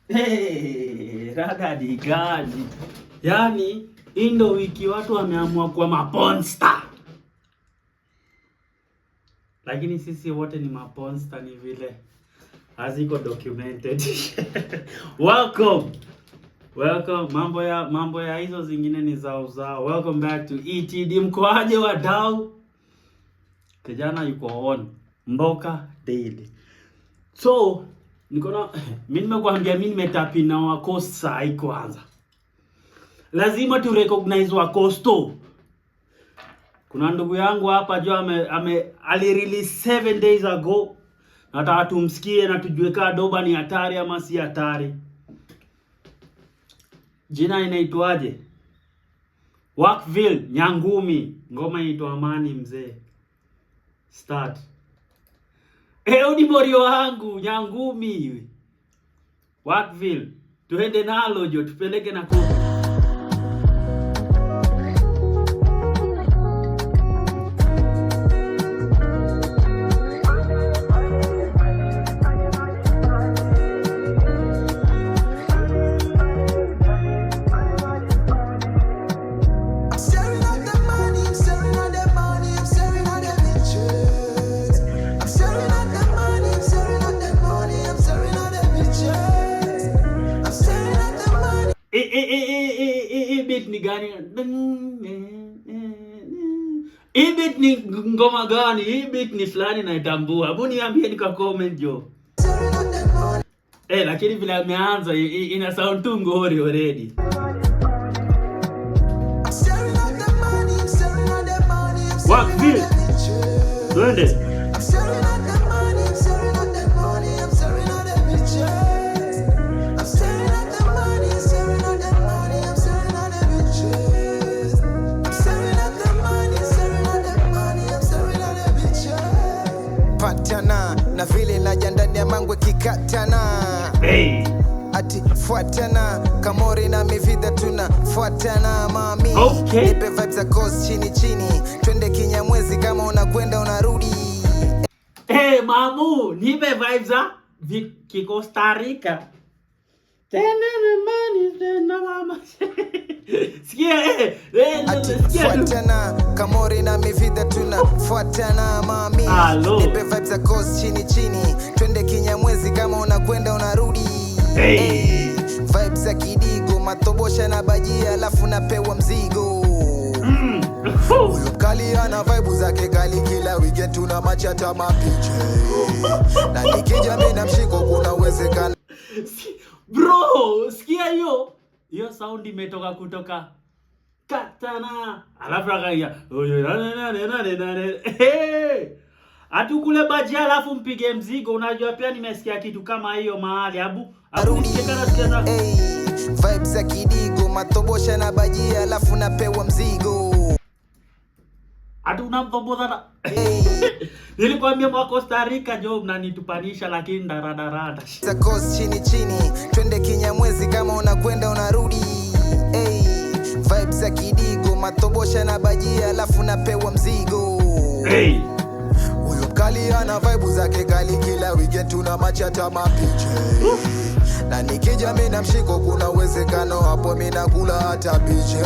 Hey, rada ni gani? Yaani hii ndo wiki watu wameamua kuwa maponsta, lakini sisi wote ni maponsta, ni vile haziko documented. Welcome. Mambo ya hizo zingine ni zao. Welcome back to ETD. Mkoaje wadau? Kijana yuko on Mboka Daily. So mimi nimekuambia mimi nimetapi na wako sai. Kwanza lazima tu recognize wako sto. Kuna ndugu yangu hapa jo alirelease 7 days ago. Nataka tumsikie na tujue kama doba ni hatari ama si hatari. Jina inaitwaje? Wakville Nyangumi. Ngoma inaitwa Amani mzee. Start. Uni morio wangu Nyangumi. Wakville. Tuende nalo jo, tupeleke na kofi. Beat ni gani? Beat ni ngoma gani? Beat ni fulani naitambua. Hebu niambie ni kwa comment jo. Lakini vile ameanza ina sound tu ngori already. Wakville. Twende. Patana na vile naja ndani ya mangwe kikatana. Hey. Ati fuatana kamori na mivida tunafuatana mami. Okay. Nipe vibes za coast chini twende Kinyamwezi kama unakwenda unarudi. Mamu, nipe vibes za Costa Rica. Tena mama tena mama. Sikia fuatana kamori na mivida tunafuatana mami. Nipe vibes za coast chini twende Kinyamwezi kama unakwenda unarudi. Hey. Vibes za kidigo matobosha na bajia alafu napewa mzigo. Huyo kali ana vibe zake kali kila weekend tuna machata mapiche. Na nikija mimi na mshiko kuna uwezekano. Bro, sikia hiyo sound imetoka kutoka katana. Alafu akaia. Atukule bajia alafu mpige mzigo. Unajua pia nimesikia kitu kama hiyo mahali. Abu nisikia. Vibes za kidigo matobosha na bajia alafu napewa mzigo. Atu unamthobodha. Nilikwambia mwa Costa Rica jo mnanitupanisha lakini ndaradara. Za coast chini twende Kinyamwezi kama unakwenda unarudi. Vibes za kidigo matobosha na bajia alafu napewa mzigo. Huyo kali ana vibe zake kali kila weekend tuna machata mapiche. Na nikija mimi na mshiko kuna uwezekano hapo mimi nakula hata piche.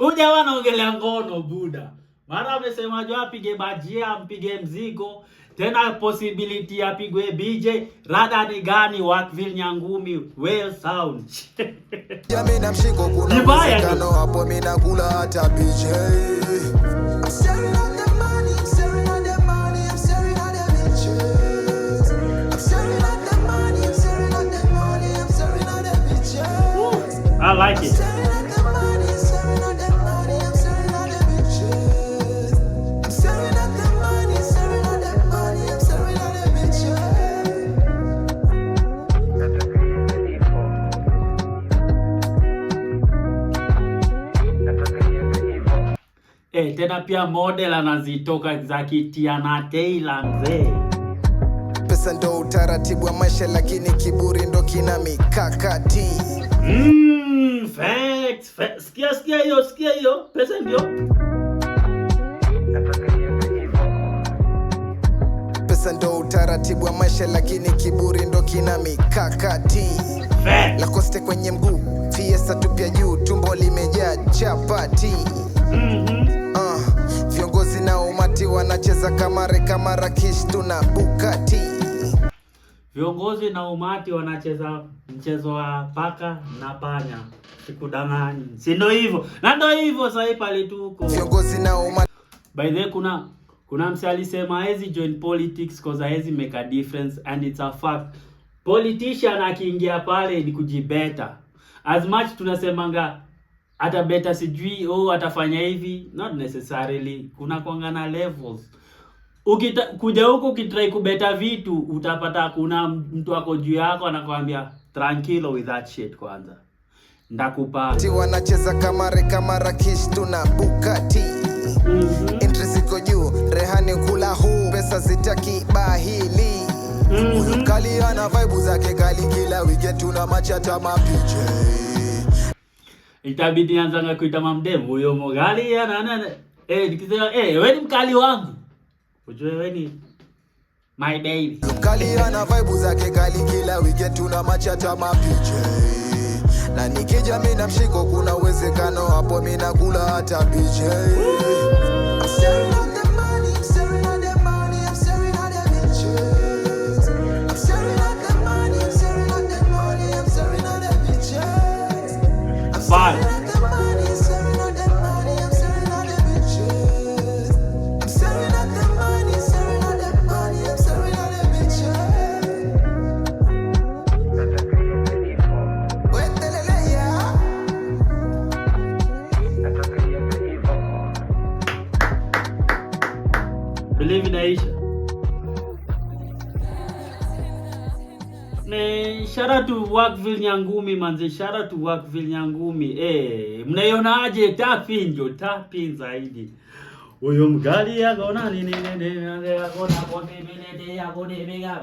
Uja wanaongelea ngono buda. Mara amesema jo apige bajia mpige mzigo. Tena possibility apigwe BJ. Rada ni gani? Wakville Nyangumi well sound. Mimi na mshiko kuna uwezekano hapo mimi nakula hata piche. I like it. Tena pia model anazitoka za Kitiana Taylor mzee. Pesa ndo utaratibu wa maisha lakini kiburi ndo kina mikakati. Facts. Sikia hiyo. Pesa ndio. pesa ndo utaratibu wa maisha, lakini kiburi ndo kina mikakati. Lacoste kwenye mguu, Fiesta tupia juu, tumbo limejaa chapati. Viongozi na umati wanacheza kamare kama Rakish tuna Bugatti. Viongozi na umati wanacheza mchezo wa paka na panya. Sikudanganyi. Si ndio hivyo? Na ndio hivyo sasa pale tuko. Viongozi na umati. By the way, kuna mse alisema hezi join politics cause hezi make a difference, and it's a fact. Politician akiingia pale ni kujibeta. As much tunasemanga atabeta sijui atafanya hivi, not necessarily. Kuna kuangana levels. Kuja huko ukitry kubeta vitu utapata kuna mtu wako juu yako anakuambia tranquilo with that shit kwanza. Ndakupa. Wanacheza kamare kama Rakish tuna Bugatti. Interest iko juu, rehani kula huu, pesa zitaki bahili. Kali ana vibe zake kali, kila weekend tuna machata mapiche. Itabidi anzanga kuita mamdemu huyo mogali ana nikisema wewe ni mkali wangu. Ujue wewe ni my baby. Kali ana vibe zake kali, kila weekend tuna machata mapiche. Na nikija mimi na mshiko kuna uwezekano hapo mimi nakula hata piche. I'm staring at the money, I'm staring at the money, I'm staring at the bitches. I'm staring at the money, I'm staring at the money, I'm staring at the bitches. I'm staring at the money, I'm staring at the money, I'm staring at the bitches. I'm staring at the money, staring at the money, I'm staring at the bitches. Believe in Aisha. Shout out to Workville Nyangumi manze, shout out to Workville Nyangumi. Mnaiona aje tapin zaidi. Huyo mgali yako nani akona konde bilete yako ni mega